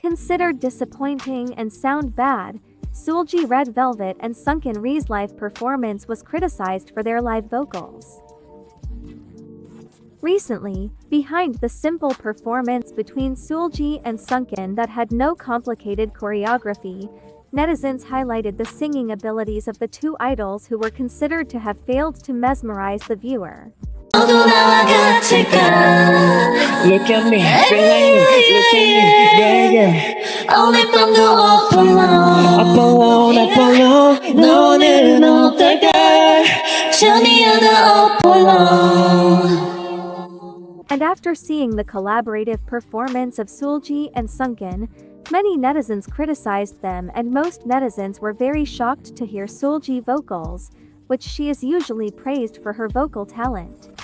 considered disappointing and sound bad. Seulgi Red Velvet and Sungchan Ri's live performance was criticized for their live vocals. Recently, behind the simple performance between Seulgi and Sungchan that had no complicated choreography, netizens highlighted the singing abilities of the two idols who were considered to have failed to mesmerize the viewer. Look at me, look at me, yeah, yeah. Only from the up alone, 너는 어떨까? Tell me how the up alone. And after seeing the collaborative performance of Seulgi and Sungchan, many netizens criticized them, and most netizens were very shocked to hear Seulgi vocals, which she is usually praised for her vocal talent.